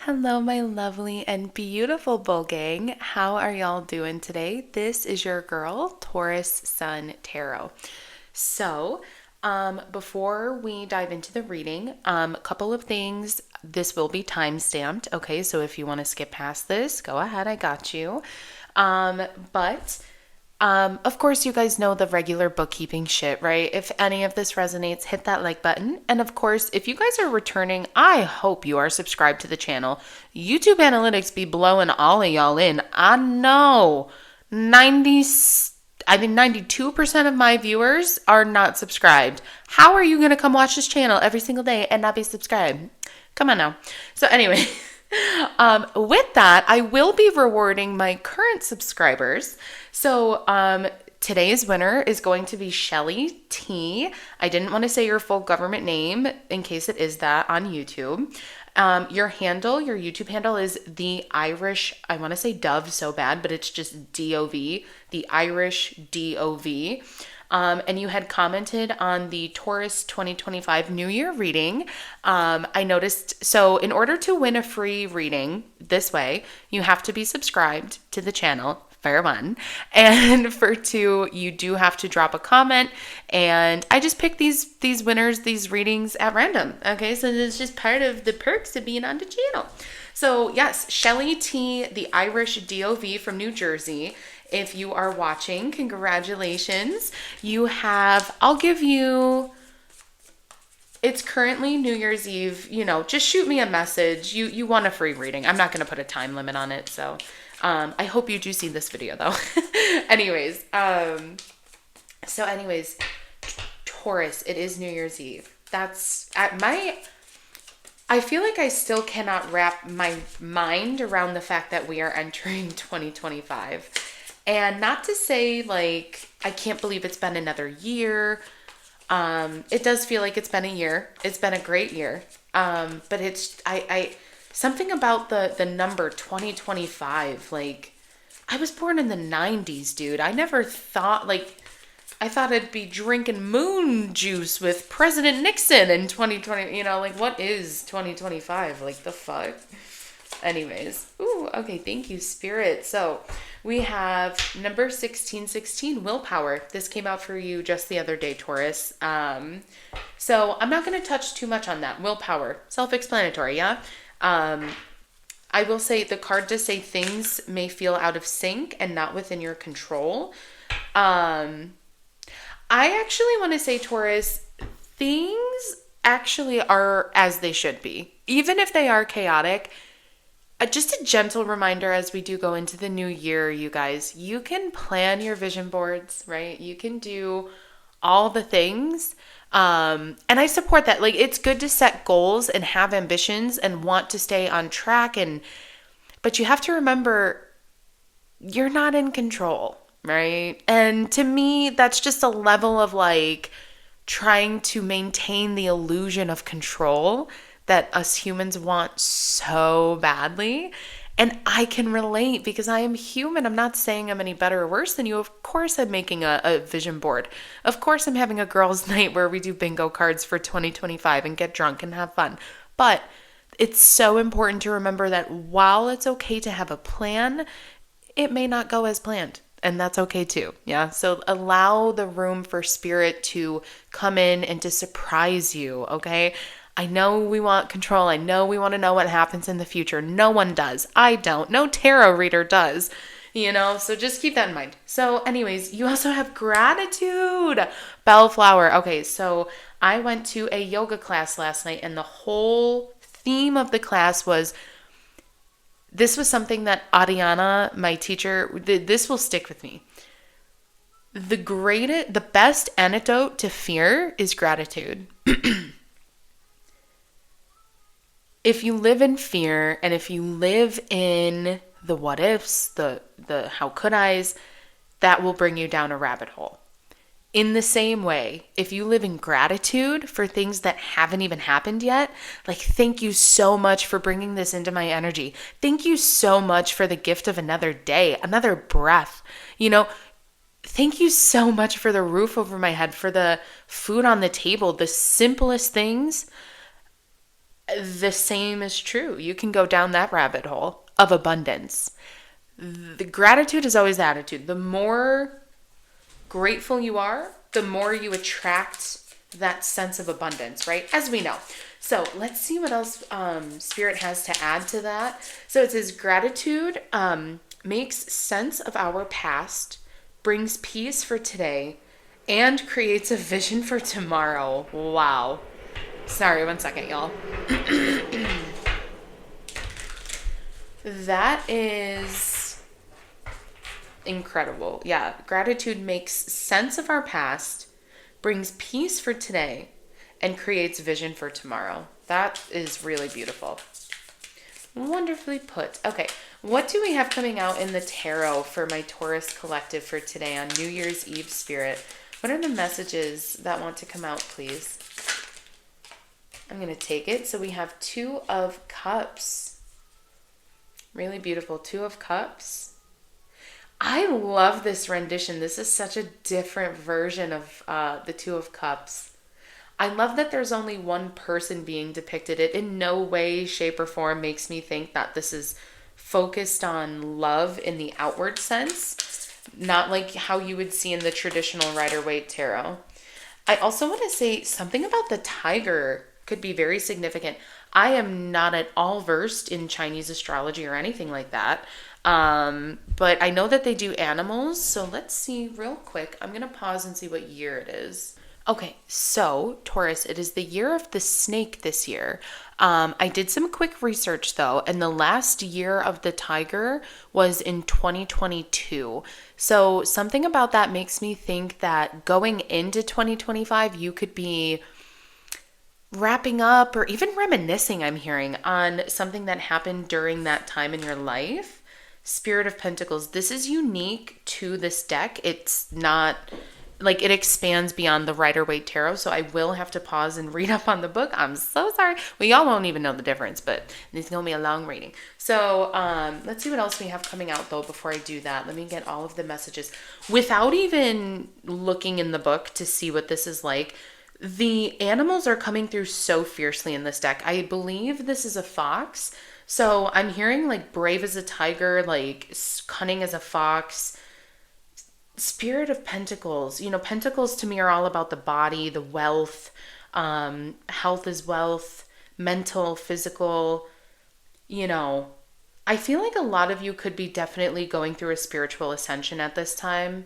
Hello, my lovely and beautiful bull gang. How are y'all doing today? This is your girl, Taurus Sun Tarot. So, before we dive into the reading, a couple of things. This will be time stamped, okay? So if you want to skip past this, go ahead. I got you. But of course, you guys know the regular bookkeeping shit, right? If any of this resonates, hit that like button. And of course, if you guys are returning, I hope you are subscribed to the channel. YouTube analytics be blowing all of y'all in. I know 92% of my viewers are not subscribed. How are you going to come watch this channel every single day and not be subscribed? Come on now. So anyway, with that, I will be rewarding my current subscribers. So today's winner is going to be Shelly T. I didn't want to say your full government name in case it is that on YouTube. Your YouTube handle is the Irish, I want to say Dove so bad, but it's just DOV, the Irish DOV. And you had commented on the Taurus 2025 New Year reading. I noticed, so in order to win a free reading this way, you have to be subscribed to the channel. For one. And for two, you do have to drop a comment. And I just pick these winners, these readings at random. Okay, so it's just part of the perks of being on the channel. So yes, Shelly T, the Irish DOV from New Jersey. If you are watching, congratulations. I'll give you, it's currently New Year's Eve, just shoot me a message. You want a free reading. I'm not going to put a time limit on it. So I hope you do see this video though. anyways, Taurus, it is New Year's Eve. I feel like I still cannot wrap my mind around the fact that we are entering 2025. And not to say like, I can't believe it's been another year. It does feel like it's been a year. It's been a great year. But something about the number 2025, like, I was born in the 90s, dude. I never thought, I thought I'd be drinking moon juice with President Nixon in 2020. What is 2025? Like, the fuck? Anyways. Ooh, okay, thank you, Spirit. So, we have number 1616, willpower. This came out for you just the other day, Taurus. So, I'm not going to touch too much on that. Willpower. Self-explanatory, yeah? I will say the card does say things may feel out of sync and not within your control. I actually want to say, Taurus, things actually are as they should be. Even if they are chaotic, just a gentle reminder as we do go into the new year, you guys, you can plan your vision boards, right? You can do all the things. And I support that. Like, it's good to set goals and have ambitions and want to stay on track. But you have to remember you're not in control, right? And to me, that's just a level of like trying to maintain the illusion of control that us humans want so badly. And I can relate because I am human. I'm not saying I'm any better or worse than you. Of course I'm making a vision board. Of course I'm having a girls' night where we do bingo cards for 2025 and get drunk and have fun. But it's so important to remember that while it's okay to have a plan, it may not go as planned. And that's okay too. Yeah. So allow the room for spirit to come in and to surprise you. Okay. I know we want control. I know we want to know what happens in the future. No one does. I don't. No tarot reader does. So just keep that in mind. So anyways, you also have gratitude. Bellflower. Okay, so I went to a yoga class last night and the whole theme of the class was, this was something that Ariana, my teacher, this will stick with me. The best antidote to fear is gratitude. If you live in fear and if you live in the what ifs, the how could I's, that will bring you down a rabbit hole. In the same way, if you live in gratitude for things that haven't even happened yet, like, thank you so much for bringing this into my energy. Thank you so much for the gift of another day, another breath. Thank you so much for the roof over my head, for the food on the table, the simplest things. The same is true. You can go down that rabbit hole of abundance. The gratitude is always the attitude. The more grateful you are, the more you attract that sense of abundance, right? As we know. So let's see what else Spirit has to add to that. So it says gratitude makes sense of our past, brings peace for today, and creates a vision for tomorrow. Wow. Sorry, one second, y'all. That is incredible. Yeah, gratitude makes sense of our past, brings peace for today, and creates vision for tomorrow. That is really beautiful. Wonderfully put. Okay, what do we have coming out in the tarot for my Taurus collective for today on New Year's Eve, Spirit? What are the messages that want to come out, please? I'm going to take it. So we have Two of Cups. Really beautiful. Two of Cups. I love this rendition. This is such a different version of the Two of Cups. I love that there's only one person being depicted. It in no way, shape, or form makes me think that this is focused on love in the outward sense, not like how you would see in the traditional Rider-Waite tarot. I also want to say something about the tiger could be very significant. I am not at all versed in Chinese astrology or anything like that. But I know that they do animals. So let's see real quick. I'm going to pause and see what year it is. Okay, so Taurus, it is the year of the snake this year. I did some quick research though, and the last year of the tiger was in 2022. So something about that makes me think that going into 2025, you could be wrapping up or even reminiscing, I'm hearing, on something that happened during that time in your life. Spirit of Pentacles, this is unique to this deck. It's not like it expands beyond the Rider-Waite tarot, so I will have to pause and read up on the book. I'm so sorry. Well, y'all won't even know the difference, but it's gonna be a long reading. So let's see what else we have coming out though before I do that. Let me get all of the messages without even looking in the book to see what this is like. The animals are coming through so fiercely in this deck. I believe this is a fox. So I'm hearing like brave as a tiger, like cunning as a fox. Spirit of Pentacles. You know, Pentacles to me are all about the body, the wealth, health is wealth, mental, physical. You know, I feel like a lot of you could be definitely going through a spiritual ascension at this time,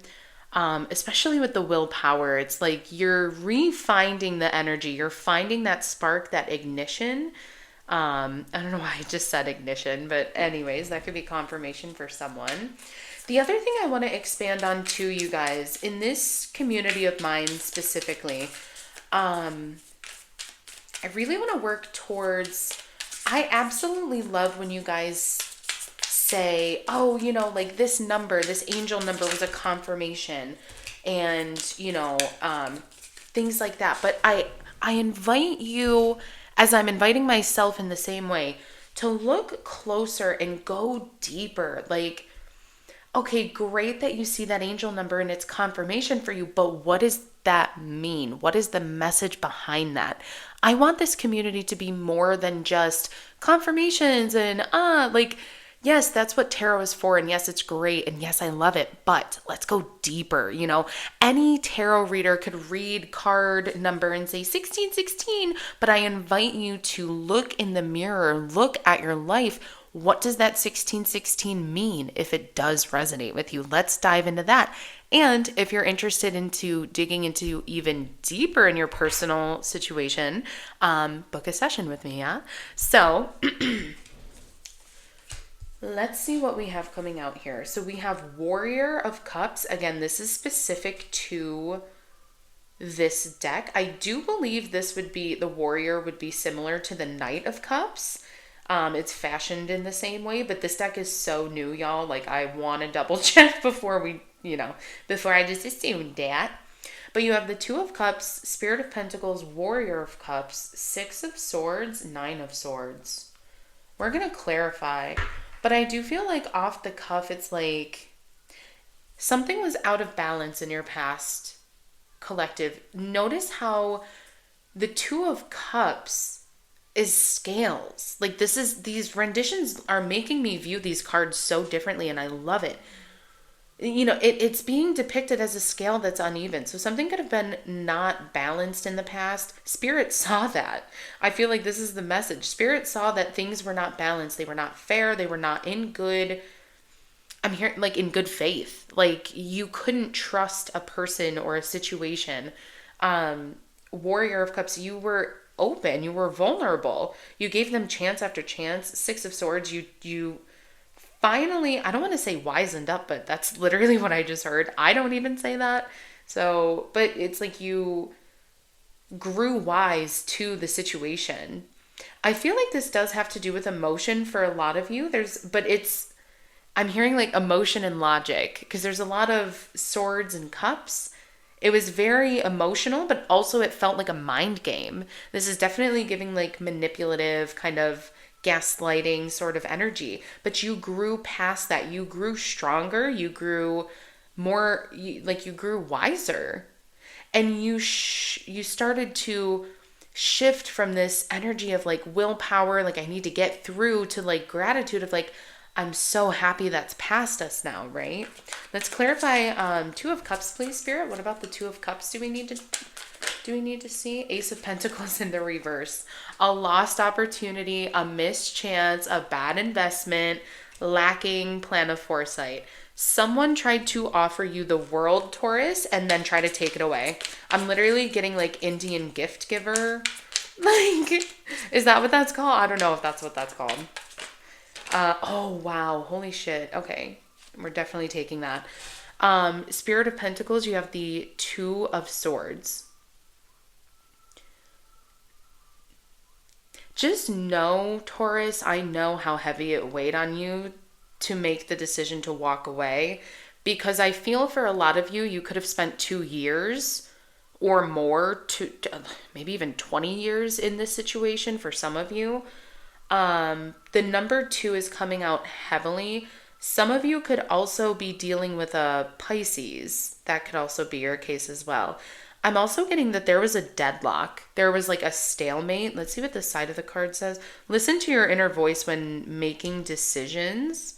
especially with the willpower. It's like you're refinding the energy, you're finding that spark, that ignition. I don't know why I just said ignition, but anyways, that could be confirmation for someone. The other thing I want to expand on too, you guys, in this community of mine specifically, I really want to work towards, I absolutely love when you guys say, oh, you know, like this number, this angel number was a confirmation and, you know, things like that. But I invite you, as I'm inviting myself in the same way, to look closer and go deeper. Like, okay, great that you see that angel number and it's confirmation for you, but what does that mean? What is the message behind that? I want this community to be more than just confirmations and like, yes, that's what tarot is for, and yes, it's great, and yes, I love it, but let's go deeper. You know, any tarot reader could read card number and say 1616, but I invite you to look in the mirror, look at your life. What does that 1616 mean if it does resonate with you? Let's dive into that. And if you're interested into digging into even deeper in your personal situation, book a session with me, yeah? So let's see what we have coming out here. So we have Warrior of Cups. Again, this is specific to this deck. I do believe this would be, the Warrior would be similar to the Knight of Cups. It's fashioned in the same way, but this deck is so new, y'all. Like, I want to double check before we, you know, before I just assume that. But you have the Two of Cups, Spirit of Pentacles, Warrior of Cups, Six of Swords, Nine of Swords. We're going to clarify, but I do feel like off the cuff, it's like something was out of balance in your past collective. Notice how the Two of Cups is scales. Like these renditions are making me view these cards so differently, and I love it. It's being depicted as a scale that's uneven. So something could have been not balanced in the past. Spirit saw that. I feel like this is the message. Spirit saw that things were not balanced. They were not fair. They were not in good. I'm here like in good faith. Like you couldn't trust a person or a situation. Warrior of Cups, you were open. You were vulnerable. You gave them chance after chance. Six of Swords, you finally, I don't want to say wisened up, but that's literally what I just heard. I don't even say that. So, but it's like you grew wise to the situation. I feel like this does have to do with emotion for a lot of you. I'm hearing like emotion and logic because there's a lot of swords and cups. It was very emotional, but also it felt like a mind game. This is definitely giving like manipulative kind of gaslighting sort of energy. But you grew past that. You grew stronger. You grew you grew wiser. And you started to shift from this energy of like willpower, like I need to get through, to like gratitude of like I'm so happy that's past us now, right? Let's clarify Two of Cups, please, Spirit. What about the Two of Cups do we need to see? Ace of Pentacles in the reverse. A lost opportunity, a missed chance, a bad investment, lacking plan of foresight. Someone tried to offer you the world, Taurus, and then try to take it away. I'm literally getting like Indian gift giver. Like, is that what that's called? I don't know if that's what that's called. Oh, wow. Holy shit. Okay. We're definitely taking that. Spirit of Pentacles, you have the Two of Swords. Just know, Taurus, I know how heavy it weighed on you to make the decision to walk away, because I feel for a lot of you, you could have spent 2 years or more to maybe even 20 years in this situation for some of you. The number 2 is coming out heavily. Some of you could also be dealing with a Pisces. That could also be your case as well. I'm also getting that there was a deadlock. There was like a stalemate. Let's see what the side of the card says. Listen to your inner voice when making decisions.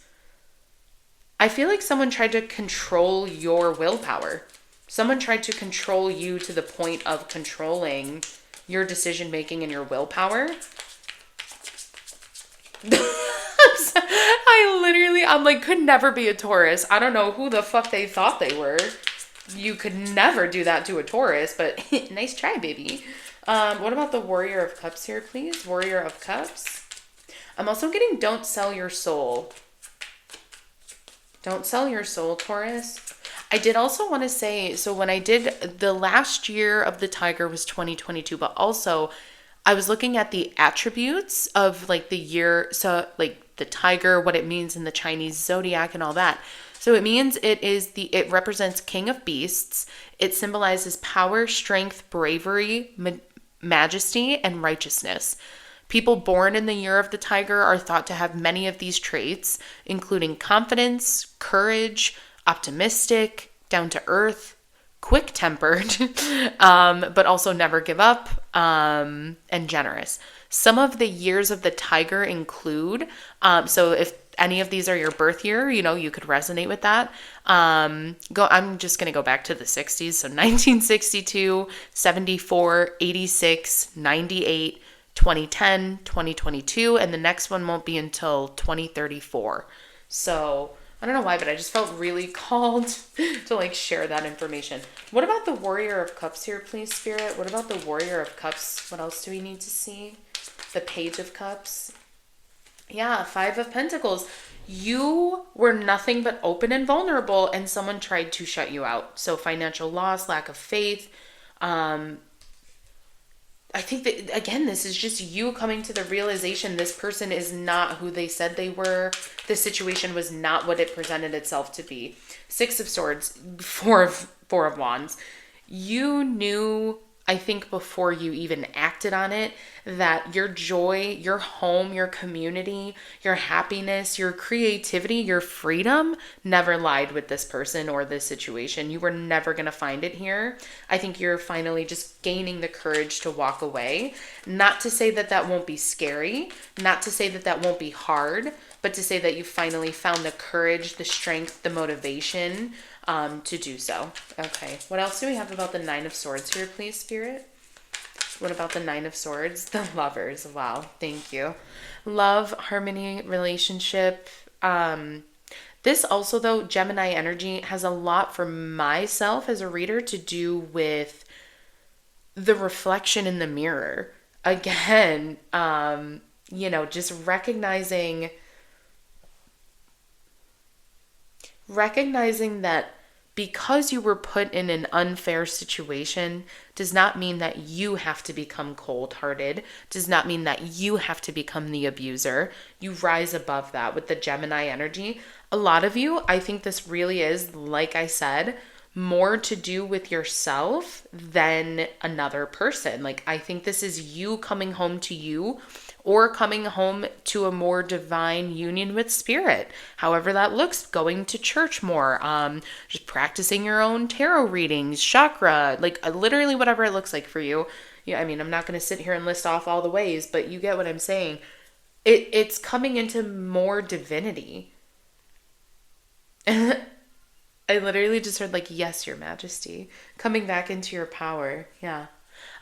I feel like someone tried to control your willpower. Someone tried to control you to the point of controlling your decision making and your willpower. I'm like, could never be a Taurus. I don't know who the fuck they thought they were. You could never do that to a Taurus, but nice try, baby. What about the Warrior of Cups here, please? Warrior of Cups. I'm also getting don't sell your soul. Don't sell your soul, Taurus. I did also want to say, so when I did, the last year of the tiger was 2022, but also I was looking at the attributes of like the year, so like the tiger, what it means in the Chinese zodiac and all that. So it means it represents king of beasts. It symbolizes power, strength, bravery, majesty, and righteousness. People born in the year of the tiger are thought to have many of these traits, including confidence, courage, optimistic, down to earth, quick-tempered, but also never give up, and generous. Some of the years of the tiger include, so if any of these are your birth year, you could resonate with that. I'm just going to go back to the 60s. So 1962, 74, 86, 98, 2010, 2022, and the next one won't be until 2034. So I don't know why, but I just felt really called to like share that information. What about the Warrior of Cups here, please, Spirit? What about the Warrior of Cups? What else do we need to see? The Page of Cups. Yeah, Five of Pentacles. You were nothing but open and vulnerable, and someone tried to shut you out. So financial loss, lack of faith. I think that, again, this is just you coming to the realization this person is not who they said they were. The situation was not what it presented itself to be. Six of Swords, Four of Wands. You knew, I think before you even acted on it, that your joy, your home, your community, your happiness, your creativity, your freedom never lied with this person or this situation. You were never going to find it here. I think you're finally just gaining the courage to walk away. Not to say that that won't be scary, not to say that that won't be hard, but to say that you finally found the courage, the strength, the motivation to do so. Okay, what else do we have about the Nine of Swords here, please, Spirit? What about the Nine of Swords? The Lovers. Wow, thank you. Love, harmony, relationship. This also, though, Gemini energy has a lot for myself as a reader to do with the reflection in the mirror. Again, just recognizing that because you were put in an unfair situation does not mean that you have to become cold-hearted, does not mean that you have to become the abuser. You rise above that with the Gemini energy. A lot of you, I think this really is, like I said, more to do with yourself than another person. Like, I think this is you coming home to you, or coming home to a more divine union with spirit. However that looks, going to church more, just practicing your own tarot readings, chakra, like literally whatever it looks like for you. Yeah, I mean, I'm not going to sit here and list off all the ways, but you get what I'm saying. It's coming into more divinity. I literally just heard like, yes, your majesty, coming back into your power. Yeah.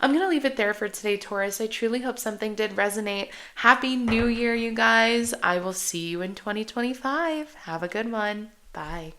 I'm going to leave it there for today, Taurus. I truly hope something did resonate. Happy New Year, you guys. I will see you in 2025. Have a good one. Bye.